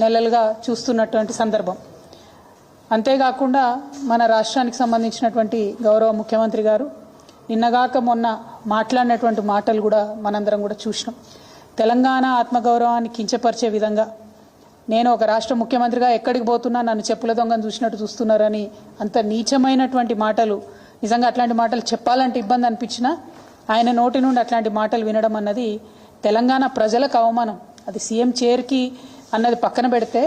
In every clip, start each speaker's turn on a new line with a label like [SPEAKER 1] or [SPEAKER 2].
[SPEAKER 1] నెలలుగా చూస్తున్నటువంటి సందర్భం. అంతేకాకుండా మన రాష్ట్రానికి సంబంధించినటువంటి గౌరవ ముఖ్యమంత్రి గారు నిన్నగాక మొన్న మాట్లాడినటువంటి మాటలు కూడా మనందరం కూడా చూసినాం. తెలంగాణ ఆత్మగౌరవాన్ని కించపరిచే విధంగా నేను ఒక రాష్ట్ర ముఖ్యమంత్రిగా ఎక్కడికి పోతున్నా నన్ను చెప్పుల దొంగను చూసినట్టు చూస్తున్నారని అంత నీచమైనటువంటి మాటలు, నిజంగా అట్లాంటి మాటలు చెప్పాలంటే ఇబ్బంది అనిపించినా ఆయన నోటి నుండి అట్లాంటి మాటలు వినడం అన్నది తెలంగాణ ప్రజలకు అవమానం. అది సీఎం చైర్కి అన్నది పక్కన పెడితే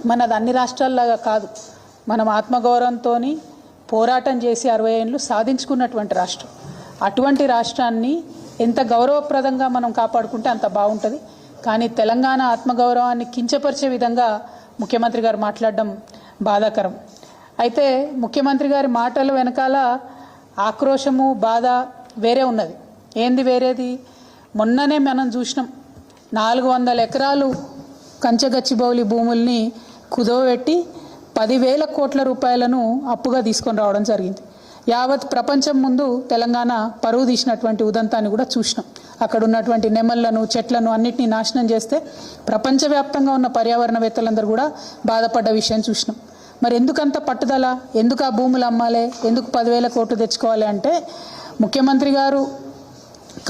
[SPEAKER 1] మనది అన్ని రాష్ట్రాల్లాగా కాదు. మనం ఆత్మగౌరవంతో పోరాటం చేసి 60 ఏళ్ళు సాధించుకున్నటువంటి రాష్ట్రం. అటువంటి రాష్ట్రాన్ని ఎంత గౌరవప్రదంగా మనం కాపాడుకుంటే అంత బాగుంటుంది. కానీ తెలంగాణ ఆత్మగౌరవాన్ని కించపరిచే విధంగా ముఖ్యమంత్రి గారు మాట్లాడడం బాధాకరం. అయితే ముఖ్యమంత్రి గారి మాటల వెనకాల ఆక్రోశము, బాధ వేరే ఉన్నది. ఏంది వేరేది? మొన్ననే మనం చూసినాం 400 ఎకరాలు కంచగచ్చిబౌలి భూముల్ని కుదవబెట్టి 10,000 కోట్ల రూపాయలను అప్పుగా తీసుకొని రావడం జరిగింది. యావత్ ప్రపంచం ముందు తెలంగాణ పరువు తీసినటువంటి ఉదంతాన్ని కూడా చూసినాం. అక్కడ ఉన్నటువంటి నెమళ్లను, చెట్లను అన్నిటినీ నాశనం చేస్తే ప్రపంచవ్యాప్తంగా ఉన్న పర్యావరణవేత్తలందరూ కూడా బాధపడ్డ విషయం చూసినాం. మరి ఎందుకంత పట్టుదల? ఎందుకు ఆ భూములు అమ్మాలి? ఎందుకు 10,000 కోట్లు తెచ్చుకోవాలి అంటే ముఖ్యమంత్రి గారు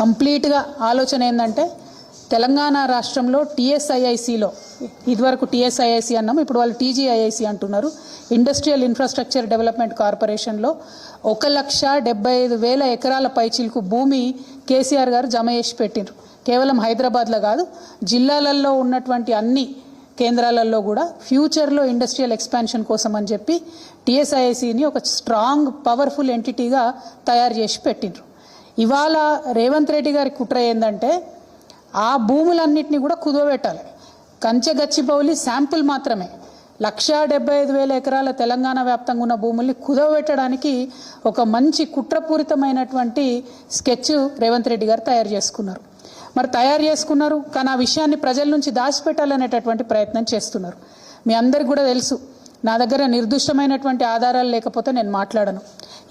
[SPEAKER 1] కంప్లీట్గా ఆలోచన ఏంటంటే తెలంగాణ రాష్ట్రంలో టీఎస్ఐఐసిలో, ఇదివరకు టీఎస్ఐఐసి అన్నాము, ఇప్పుడు వాళ్ళు టీజీఐఐసి అంటున్నారు, ఇండస్ట్రియల్ ఇన్ఫ్రాస్ట్రక్చర్ డెవలప్మెంట్ కార్పొరేషన్లో 1,75,000 ఎకరాల పైచిలకు భూమి కేసీఆర్ గారు జమ చేసి పెట్టిండ్రు. కేవలం హైదరాబాద్లో కాదు, జిల్లాలలో ఉన్నటువంటి అన్ని కేంద్రాలలో కూడా ఫ్యూచర్లో ఇండస్ట్రియల్ ఎక్స్పాన్షన్ కోసం అని చెప్పి టీఎస్ఐఐసిని ఒక స్ట్రాంగ్ పవర్ఫుల్ ఎంటిటీగా తయారు చేసి పెట్టిండ్రు. ఇవాళ రేవంత్ రెడ్డి గారి కుట్ర ఏంటంటే ఆ భూములన్నింటినీ కూడా కుదవబెట్టాలి. కంచగచ్చిబౌలి శాంపుల్ మాత్రమే 1,75,000 ఎకరాల తెలంగాణ వ్యాప్తంగా ఉన్న భూముల్ని కుదవబెట్టడానికి ఒక మంచి కుట్రపూరితమైనటువంటి స్కెచ్ రేవంత్ రెడ్డి గారు తయారు చేసుకున్నారు. మరి తయారు చేసుకున్నారు, కానీ ఆ విషయాన్ని ప్రజల నుంచి దాచిపెట్టాలనేటటువంటి ప్రయత్నం చేస్తున్నారు. మీ అందరికి కూడా తెలుసు, నా దగ్గర నిర్దిష్టమైనటువంటి ఆధారాలు లేకపోతే నేను మాట్లాడను.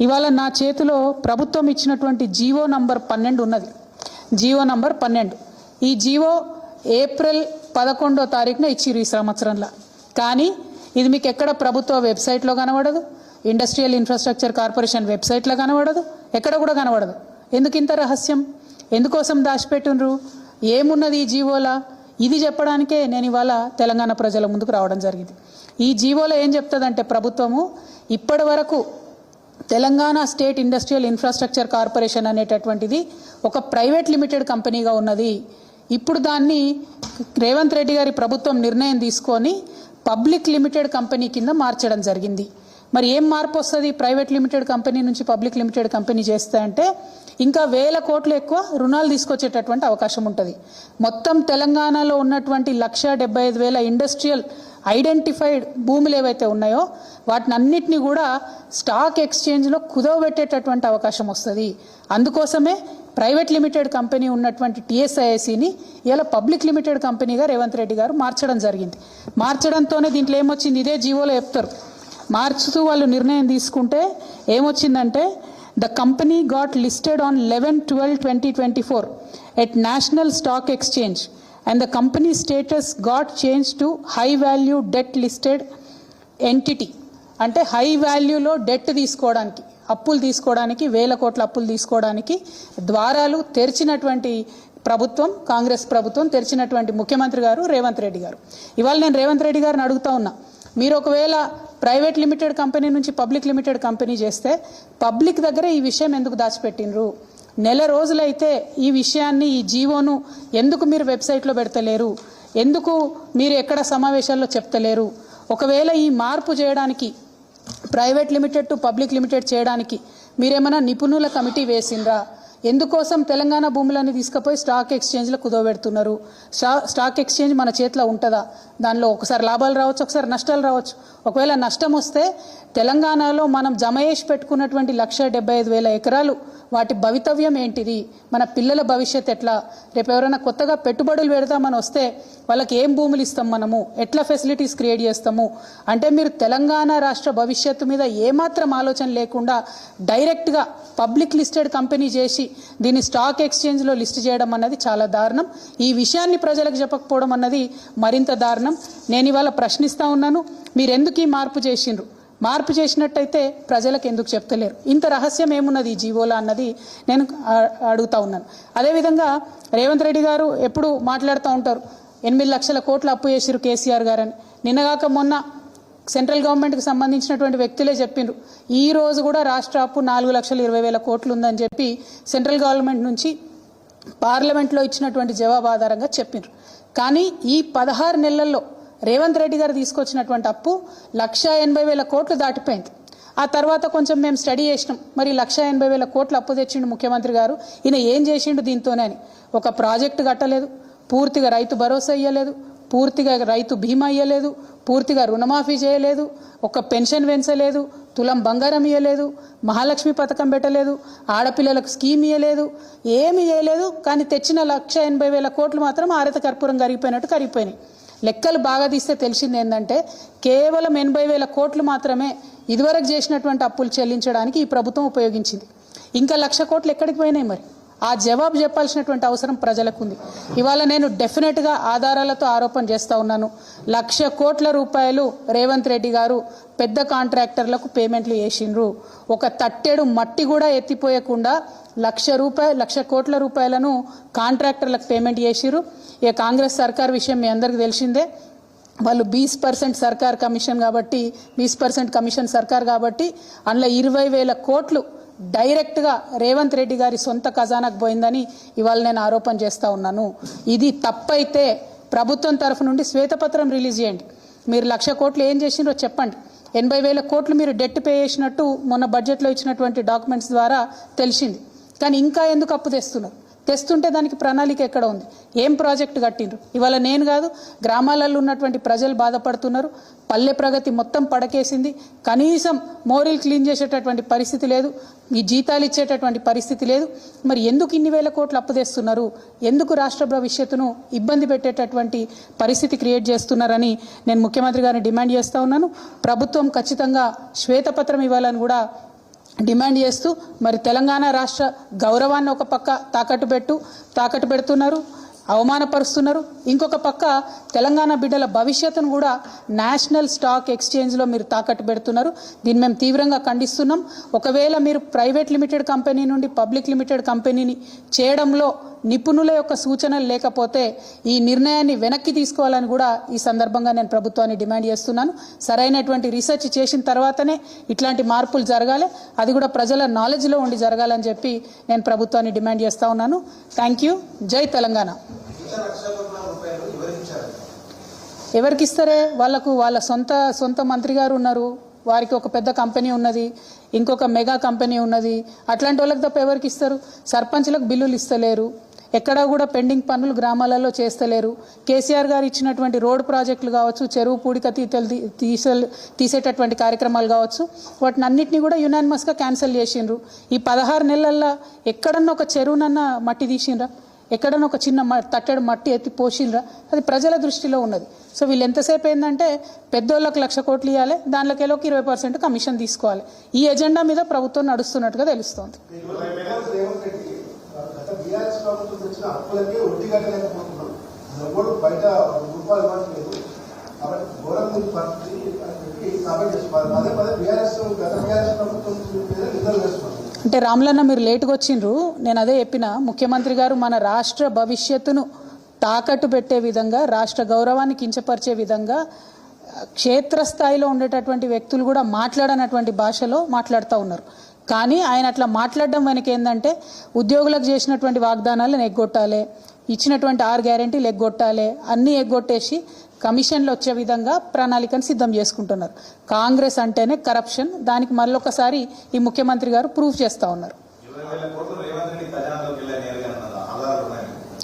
[SPEAKER 1] ఇవాళ నా చేతిలో ప్రభుత్వం ఇచ్చినటువంటి జీవో నంబర్ 12 ఉన్నది. GO number 12. ఈ జీవో ఏప్రిల్ 11వ తారీఖున ఇచ్చిరు ఈ సంవత్సరంలో. కానీ ఇది మీకు ఎక్కడ ప్రభుత్వ వెబ్సైట్లో కనబడదు, ఇండస్ట్రియల్ ఇన్ఫ్రాస్ట్రక్చర్ కార్పొరేషన్ వెబ్సైట్లో కనబడదు, ఎక్కడ కూడా కనబడదు. ఎందుకు ఇంత రహస్యం? ఎందుకోసం దాచిపెట్టినరు? ఏమున్నది ఈ జీవోలా? ఇది చెప్పడానికే నేను ఇవాళ తెలంగాణ ప్రజల ముందుకు రావడం జరిగింది. ఈ జీవోలో ఏం చెప్తుందంటే ప్రభుత్వము ఇప్పటి వరకు Telangana state industrial infrastructure corporation అనేటటువంటిది ఒక ప్రైవేట్ లిమిటెడ్ కంపెనీగా ఉన్నది. ఇప్పుడు దాన్ని రేవంత్ రెడ్డి గారి ప్రభుత్వం నిర్ణయం తీసుకొని పబ్లిక్ లిమిటెడ్ కంపెనీ కింద మార్చడం జరిగింది. మరి ఏం మార్పు వస్తుంది ప్రైవేట్ లిమిటెడ్ కంపెనీ నుంచి పబ్లిక్ లిమిటెడ్ కంపెనీ చేస్తే అంటే ఇంకా 1,000 కోట్లు ఎక్కువ రుణాలు తీసుకొచ్చేటటువంటి అవకాశం ఉంటుంది. మొత్తం తెలంగాణలో ఉన్నటువంటి 1,75,000 ఇండస్ట్రియల్ ఐడెంటిఫైడ్ భూములు ఏవైతే ఉన్నాయో వాటిని అన్నిటినీ కూడా స్టాక్ ఎక్స్చేంజ్లో కుదవబెట్టేటటువంటి అవకాశం వస్తుంది. అందుకోసమే ప్రైవేట్ లిమిటెడ్ కంపెనీ ఉన్నటువంటి టీఎస్ఐఐసిని ఇలా పబ్లిక్ లిమిటెడ్ కంపెనీగా రేవంత్ రెడ్డి గారు మార్చడం జరిగింది. మార్చడంతోనే దీంట్లో ఏమొచ్చింది, ఇదే జీవోలో చెప్తారు. మార్చుతూ వాళ్ళు నిర్ణయం తీసుకుంటే ఏమొచ్చిందంటే the company got listed on 11/12/2024 at National Stock Exchange and the company status got changed to high value debt listed entity. అంటే హై వాల్యూలో డెట్ తీసుకోవడానికి, అప్పులు తీసుకోవడానికి, 1,000 కోట్ల అప్పులు తీసుకోవడానికి ద్వారాలు తెరిచినటువంటి ప్రభుత్వం, కాంగ్రెస్ ప్రభుత్వం తెరిచినటువంటి ముఖ్యమంత్రి గారు రేవంత్ రెడ్డి గారు. ఇవాళ నేను రేవంత్ రెడ్డి గారిని అడుగుతా ఉన్నా, మీరు ఒకవేళ ప్రైవేట్ లిమిటెడ్ కంపెనీ నుంచి పబ్లిక్ లిమిటెడ్ కంపెనీ చేస్తే పబ్లిక్ దగ్గర ఈ విషయం ఎందుకు దాచిపెట్టినరు? నెల రోజులైతే ఈ విషయాన్ని, ఈ జీవోను ఎందుకు మీరు వెబ్సైట్లో పెడతలేరు? ఎందుకు మీరు ఎక్కడ సమావేశాల్లో చెప్తలేరు? ఒకవేళ ఈ మార్పు చేయడానికి, private limited to public limited చేయడానికి మీరేమైనా నిపుణుల కమిటీ వేసిండ్రా? ఎందుకోసం తెలంగాణ భూములన్నీ తీసుకుపోయి స్టాక్ ఎక్స్చేంజ్లో కుదవబెడుతున్నారు? స్టాక్ ఎక్స్చేంజ్ మన చేతిలో ఉంటుందా? దానిలో ఒకసారి లాభాలు రావచ్చు, ఒకసారి నష్టాలు రావచ్చు. ఒకవేళ నష్టం వస్తే తెలంగాణలో మనం జమ చేసి పెట్టుకున్నటువంటి 1,75,000 ఎకరాలు వాటి భవితవ్యం ఏంటిది? మన పిల్లల భవిష్యత్ ఎట్లా? రేపు ఎవరైనా కొత్తగా పెట్టుబడులు పెడతామని వస్తే వాళ్ళకి ఏం భూములు ఇస్తాం, మనము ఎట్లా ఫెసిలిటీస్ క్రియేట్ చేస్తాము అంటే మీరు తెలంగాణ రాష్ట్ర భవిష్యత్తు మీద ఏమాత్రం ఆలోచన లేకుండా డైరెక్ట్గా పబ్లిక్ లిస్టెడ్ కంపెనీ చేసి దీన్ని స్టాక్ ఎక్స్చేంజ్లో లిస్ట్ చేయడం అన్నది చాలా దారుణం. ఈ విషయాన్ని ప్రజలకు చెప్పకపోవడం అన్నది మరింత దారుణం. నేను ఇవాళ ప్రశ్నిస్తూ ఉన్నాను, మీరు ఎందుకు ఈ మార్పు చేసిండ్రు? మార్పు చేసినట్టయితే ప్రజలకు ఎందుకు చెప్తలేరు? ఇంత రహస్యం ఏమున్నది ఈ జీవోలో అన్నది నేను అడుగుతా ఉన్నాను. అదేవిధంగా రేవంత్ రెడ్డి గారు ఎప్పుడు మాట్లాడుతూ ఉంటారు, 8 లక్షల కోట్ల అప్పు చేసిరు కేసీఆర్ గారని. నిన్నగాక మొన్న సెంట్రల్ గవర్నమెంట్కి సంబంధించినటువంటి వ్యక్తులే చెప్పిండ్రు, ఈ రోజు కూడా రాష్ట్ర అప్పు 4,20,000 కోట్లు ఉందని చెప్పి సెంట్రల్ గవర్నమెంట్ నుంచి పార్లమెంట్లో ఇచ్చినటువంటి జవాబు ఆధారంగా చెప్పిండ్రు. కానీ ఈ 16 నెలల్లో రేవంత్ రెడ్డి గారు తీసుకొచ్చినటువంటి అప్పు 1,80,000 కోట్లు దాటిపోయింది. ఆ తర్వాత కొంచెం మేము స్టడీ చేసినాం, మరి 1,80,000 కోట్లు అప్పు తెచ్చిండు ముఖ్యమంత్రి గారు, ఈయన ఏం చేసిండు దీంతోనే అని. ఒక ప్రాజెక్టు కట్టలేదు, పూర్తిగా రైతు భరోసా ఇయ్యలేదు, పూర్తిగా రైతు బీమా ఇయ్యలేదు, పూర్తిగా రుణమాఫీ చేయలేదు, ఒక పెన్షన్ పెంచలేదు, తులం బంగారం ఇయ్యలేదు, మహాలక్ష్మి పథకం పెట్టలేదు, ఆడపిల్లలకు స్కీమ్ ఇయ్యలేదు, ఏమి చేయలేదు. కానీ తెచ్చిన 1,80,000 కోట్లు మాత్రం ఆరత కర్పూరం కరిగిపోయినట్టు కరిగిపోయినాయి. లెక్కలు బాగా తీస్తే తెలిసింది ఏంటంటే కేవలం 80,000 కోట్లు మాత్రమే ఇదివరకు చేసినటువంటి అప్పులు చెల్లించడానికి ఈ ప్రభుత్వం ఉపయోగించింది. ఇంకా 1,00,000 కోట్లు ఎక్కడికి పోయినాయి? మరి ఆ జవాబు చెప్పాల్సినటువంటి అవసరం ప్రజలకు ఉంది. ఇవాళ నేను డెఫినెట్గా ఆధారాలతో ఆరోపణ చేస్తూ ఉన్నాను, 1,00,000 కోట్ల రూపాయలు రేవంత్ రెడ్డి గారు పెద్ద కాంట్రాక్టర్లకు పేమెంట్లు చేసిండ్రు. ఒక తట్టెడు మట్టి కూడా ఎత్తిపోయకుండా 1,00,000 కోట్ల రూపాయలను కాంట్రాక్టర్లకు పేమెంట్ చేసిరు. ఇక కాంగ్రెస్ సర్కార్ విషయం మీ అందరికీ తెలిసిందే, వాళ్ళు 20% సర్కార్ కమిషన్ కాబట్టి 20% కమిషన్ సర్కార్ కాబట్టి అందులో 20,000 కోట్లు డైరెక్ట్గా రేవంత్ రెడ్డి గారి సొంత ఖజానాకు పోయిందని ఇవాళ నేను ఆరోపణ చేస్తూ ఉన్నాను. ఇది తప్పైతే ప్రభుత్వం తరఫు నుండి శ్వేతపత్రం రిలీజ్ చేయండి. మీరు 1,00,000 కోట్లు ఏం చేసిండ్రో చెప్పండి. 80,000 కోట్లు మీరు డెట్ పే చేసినట్టు మొన్న బడ్జెట్లో ఇచ్చినటువంటి డాక్యుమెంట్స్ ద్వారా తెలిసింది. కానీ ఇంకా ఎందుకు అప్పు తెస్తున్నారు? తెస్తుంటే దానికి ప్రణాళిక ఎక్కడ ఉంది? ఏం ప్రాజెక్టు కట్టిండ్రు? ఇవాళ నేను కాదు, గ్రామాలలో ఉన్నటువంటి ప్రజలు బాధపడుతున్నారు. పల్లె ప్రగతి మొత్తం పడకేసింది. కనీసం మోరీలు క్లీన్ చేసేటటువంటి పరిస్థితి లేదు, ఈ జీతాలు ఇచ్చేటటువంటి పరిస్థితి లేదు. మరి ఎందుకు ఇన్ని వేల కోట్లు అప్పు తెస్తున్నారు? ఎందుకు రాష్ట్ర భవిష్యత్తును ఇబ్బంది పెట్టేటటువంటి పరిస్థితి క్రియేట్ చేస్తున్నారని నేను ముఖ్యమంత్రి గారిని డిమాండ్ చేస్తూ ఉన్నాను. ప్రభుత్వం ఖచ్చితంగా శ్వేతపత్రం ఇవ్వాలని కూడా డిమాండ్ చేస్తూ, మరి తెలంగాణ రాష్ట్ర గౌరవాన్ని ఒక పక్క తాకట్టు పెడుతున్నారు, అవమానపరుస్తున్నారు. ఇంకొక పక్క తెలంగాణ బిడ్డల భవిష్యత్తును కూడా నేషనల్ స్టాక్ ఎక్స్చేంజ్లో మీరు తాకట్టు పెడుతున్నారు. దీన్ని మేము తీవ్రంగా ఖండిస్తున్నాం. ఒకవేళ మీరు ప్రైవేట్ లిమిటెడ్ కంపెనీ నుండి పబ్లిక్ లిమిటెడ్ కంపెనీని చేయడంలో నిపుణుల యొక్క సూచనలు లేకపోతే ఈ నిర్ణయాన్ని వెనక్కి తీసుకోవాలని కూడా ఈ సందర్భంగా నేను ప్రభుత్వాన్ని డిమాండ్ చేస్తున్నాను. సరైనటువంటి రీసెర్చ్ చేసిన తర్వాతనే ఇట్లాంటి మార్పులు జరగాలి, అది కూడా ప్రజల నాలెడ్జ్లో ఉండి జరగాలని చెప్పి నేను ప్రభుత్వాన్ని డిమాండ్ చేస్తూ ఉన్నాను. Thank you. జై తెలంగాణ. ఎవరికి ఇస్తారే? వాళ్ళ సొంత మంత్రి గారు ఉన్నారు, వారికి ఒక పెద్ద కంపెనీ ఉన్నది, ఇంకొక మెగా కంపెనీ ఉన్నది. అట్లాంటి వాళ్ళకి తప్ప ఎవరికి ఇస్తారు? సర్పంచ్లకు బిల్లులు ఇస్తలేరు, ఎక్కడా కూడా పెండింగ్ పనులు గ్రామాలలో చేస్తలేరు. కేసీఆర్ గారు ఇచ్చినటువంటి రోడ్ ప్రాజెక్టులు కావచ్చు, చెరువు పూడిక తీసేటటువంటి కార్యక్రమాలు కావచ్చు, వాటిని అన్నింటినీ కూడా యునానిమస్గా క్యాన్సిల్ చేసిండ్రు. ఈ 16 నెలల్లో ఎక్కడన్నా ఒక చెరువునన్నా మట్టి తీసిండ్రా? ఎక్కడన్నా ఒక చిన్న తట్టెడు మట్టి ఎత్తి పోసిండ్రా? అది ప్రజల దృష్టిలో ఉన్నది. సో వీళ్ళు ఎంతసేపు ఏంటంటే పెద్దోళ్ళకి 1,00,000 కోట్లు ఇవ్వాలి, దానిలోకి 20% కమిషన్ తీసుకోవాలి. ఈ ఎజెండా మీద ప్రభుత్వం నడుస్తున్నట్టుగా తెలుస్తోంది. అంటే రాములన్న మీరు లేటుగా వచ్చిండ్రు, నేను అదే చెప్పిన. ముఖ్యమంత్రి గారు మన రాష్ట్ర భవిష్యత్తును తాకట్టు పెట్టే విధంగా, రాష్ట్ర గౌరవాన్ని కించపరిచే విధంగా క్షేత్రస్థాయిలో ఉండేటటువంటి వ్యక్తులు కూడా మాట్లాడనటువంటి భాషలో మాట్లాడుతూ ఉన్నారు. కానీ ఆయన అట్లా మాట్లాడడం వెనక ఏంటంటే ఉద్యోగులకు చేసినటువంటి వాగ్దానాలను ఎగ్గొట్టాలి, ఇచ్చినటువంటి 6 గ్యారెంటీలు ఎగ్గొట్టాలి, అన్నీ ఎగ్గొట్టేసి కమిషన్లు వచ్చే విధంగా ప్రణాళికను సిద్ధం చేసుకుంటున్నారు. కాంగ్రెస్ అంటేనే కరప్షన్, దానికి మళ్ళొకసారి ఈ ముఖ్యమంత్రి గారు ప్రూఫ్ చేస్తూ ఉన్నారు.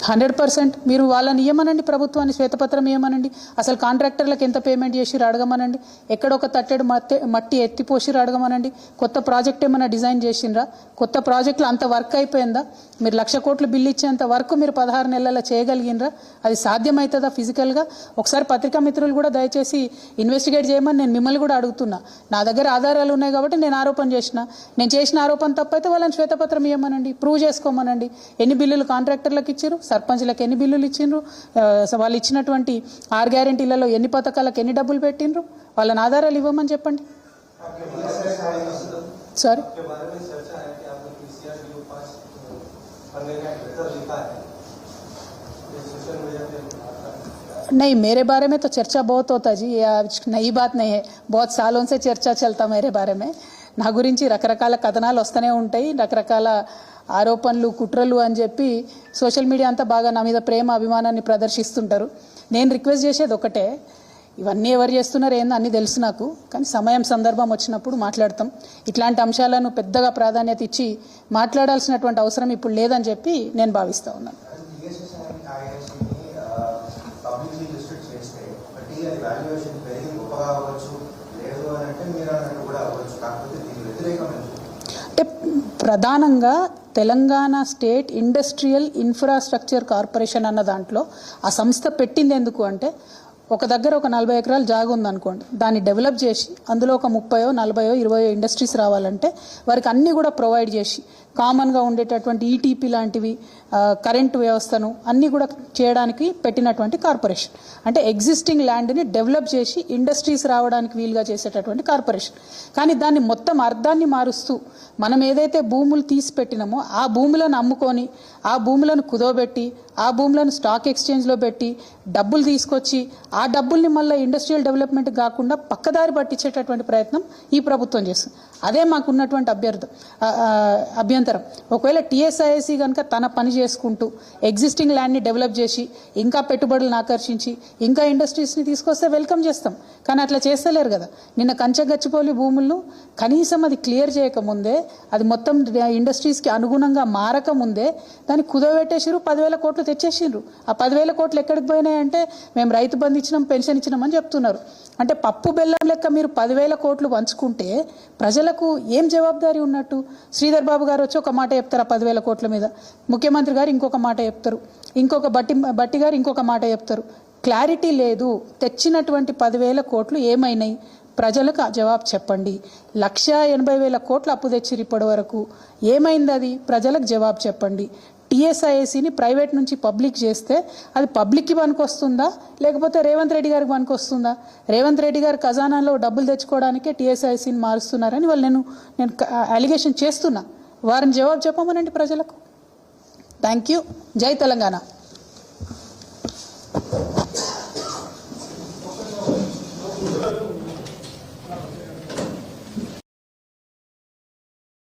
[SPEAKER 1] 100% మీరు వాళ్ళని ఇవ్వమనండి, ప్రభుత్వాన్ని శ్వేతపత్రం ఇవ్వమనండి. అసలు కాంట్రాక్టర్లకు ఎంత పేమెంట్ చేసిరు అడగమనండి. ఎక్కడ ఒక తట్టెడు మట్టి ఎత్తిపోసిరు అడగమనండి. కొత్త ప్రాజెక్ట్ ఏమైనా డిజైన్ చేసిండ్రా? కొత్త ప్రాజెక్టులు అంత వర్క్ అయిపోయిందా? మీరు 1,00,000 కోట్లు బిల్లు ఇచ్చేంత వర్క్ మీరు 16 నెలల్లో చేయగలిగినరా? అది సాధ్యమవుతుందా ఫిజికల్గా? ఒకసారి పత్రికా మిత్రులు కూడా దయచేసి ఇన్వెస్టిగేట్ చేయమని నేను మిమ్మల్ని కూడా అడుగుతున్నా. నా దగ్గర ఆధారాలు ఉన్నాయి కాబట్టి నేను ఆరోపణ చేసిన. నేను చేసిన ఆరోపణ తప్పైతే వాళ్ళని శ్వేతపత్రం ఇవ్వమనండి, ప్రూవ్ చేసుకోమనండి. ఎన్ని బిల్లులు కాంట్రాక్టర్లకు ఇచ్చారు, సర్పంచ్లకు ఎన్ని బిల్లులు ఇచ్చిండ్రు, వాళ్ళు ఇచ్చినటువంటి 6 గ్యారెంటీలలో ఎన్ని పథకాలకు ఎన్ని డబ్బులు పెట్టిండ్రు, వాళ్ళని ఆధారాలు ఇవ్వమని చెప్పండి. సారీ नहीं, मेरे बारे में तो चर्चा बहुत होता जी, ये नई बात नहीं है. बहुत सालों से चर्चा चलता मेरे बारे में. నా గురించి రకరకాల కథనాలు వస్తూనే ఉంటాయి, రకరకాల ఆరోపణలు కుట్రలు అని చెప్పి సోషల్ మీడియా అంతా బాగా నా మీద ప్రేమ అభిమానాన్ని ప్రదర్శిస్తుంటారు. నేను రిక్వెస్ట్ చేసేది ఒకటే, ఇవన్నీ ఎవరు చేస్తున్నారు ఏందో అన్నీ తెలుసు నాకు, కానీ సమయం సందర్భం వచ్చినప్పుడు మాట్లాడతాం. ఇట్లాంటి అంశాలను పెద్దగా ప్రాధాన్యత ఇచ్చి మాట్లాడాల్సినటువంటి అవసరం ఇప్పుడు లేదని చెప్పి నేను భావిస్తూ ఉన్నాను. అంటే ప్రధానంగా Telangana state industrial infrastructure corporation అన్న దాంట్లో ఆ సంస్థ పెట్టింది ఎందుకు అంటే, ఒక దగ్గర ఒక 40 ఎకరాలు జాగా ఉందనుకోండి, దాన్ని డెవలప్ చేసి అందులో ఒక 30, 40, 20 ఇండస్ట్రీస్ రావాలంటే వారికి అన్నీ కూడా ప్రొవైడ్ చేసి కామన్గా ఉండేటటువంటి ఈటీపీ లాంటివి, కరెంటు వ్యవస్థను అన్నీ కూడా చేయడానికి పెట్టినటువంటి కార్పొరేషన్. అంటే ఎగ్జిస్టింగ్ ల్యాండ్ని డెవలప్ చేసి ఇండస్ట్రీస్ రావడానికి వీలుగా చేసేటటువంటి కార్పొరేషన్. కానీ దాన్ని మొత్తం అర్థాన్ని మారుస్తూ మనం ఏదైతే భూములు తీసి పెట్టినామో ఆ భూములను అమ్ముకొని, ఆ భూములను కుదోబెట్టి, ఆ భూములను స్టాక్ ఎక్స్చేంజ్లో పెట్టి డబ్బులు తీసుకొచ్చి ఆ డబ్బుల్ని మళ్ళీ ఇండస్ట్రియల్ డెవలప్మెంట్ కాకుండా పక్కదారి పట్టించేటటువంటి ప్రయత్నం ఈ ప్రభుత్వం చేస్తుంది. అదే మాకున్నటువంటి అభ్యంతరం. ఒకవేళ టీఎస్ఐఏసీ కనుక తన పని చేసుకుంటూ ఎగ్జిస్టింగ్ ల్యాండ్ని డెవలప్ చేసి ఇంకా పెట్టుబడులను ఆకర్షించి ఇంకా ఇండస్ట్రీస్ని తీసుకొస్తే వెల్కమ్ చేస్తాం. కానీ అట్లా చేస్తలేరు కదా. నిన్న కంచగచ్చిపోలి భూములను కనీసం అది క్లియర్ చేయకముందే, అది మొత్తం ఇండస్ట్రీస్కి అనుగుణంగా మారకముందే దాన్ని కుదవెట్టేసిరు, 10,000 కోట్లు తెచ్చేసిండ్రు. ఆ 10,000 కోట్లు ఎక్కడికి పోయినాయంటే మేము రైతు బంధు ఇచ్చినాం, పెన్షన్ ఇచ్చినామని చెప్తున్నారు. అంటే పప్పు బెల్లం లెక్క మీరు 10,000 కోట్లు పంచుకుంటే ప్రజలకు ఏం జవాబుదారీ ఉన్నట్టు? శ్రీధర్ బాబు గారు వచ్చి ఒక మాట చెప్తారు ఆ 10,000 కోట్ల మీద, ముఖ్యమంత్రి గారు ఇంకొక మాట చెప్తారు, ఇంకొక బట్టి గారు ఇంకొక మాట చెప్తారు. క్లారిటీ లేదు. తెచ్చినటువంటి 10,000 కోట్లు ఏమైనాయి? ప్రజలకు జవాబు చెప్పండి. 1,80,000 కోట్లు అప్పు తెచ్చిరు ఇప్పటి వరకు, ఏమైంది? అది ప్రజలకు జవాబు చెప్పండి. టీఎస్ఐఏసీని ప్రైవేట్ నుంచి పబ్లిక్ చేస్తే అది పబ్లిక్కి పనికొస్తుందా, లేకపోతే రేవంత్ రెడ్డి గారికి పనికొస్తుందా? రేవంత్ రెడ్డి గారు ఖజానాలో డబ్బులు తెచ్చుకోవడానికే టీఎస్ఐఏసీని మారుస్తున్నారని వాళ్ళు నేను అలిగేషన్ చేస్తున్నా. వారిని జవాబు చెప్పమనండి ప్రజలకు. Thank you. జై తెలంగాణ.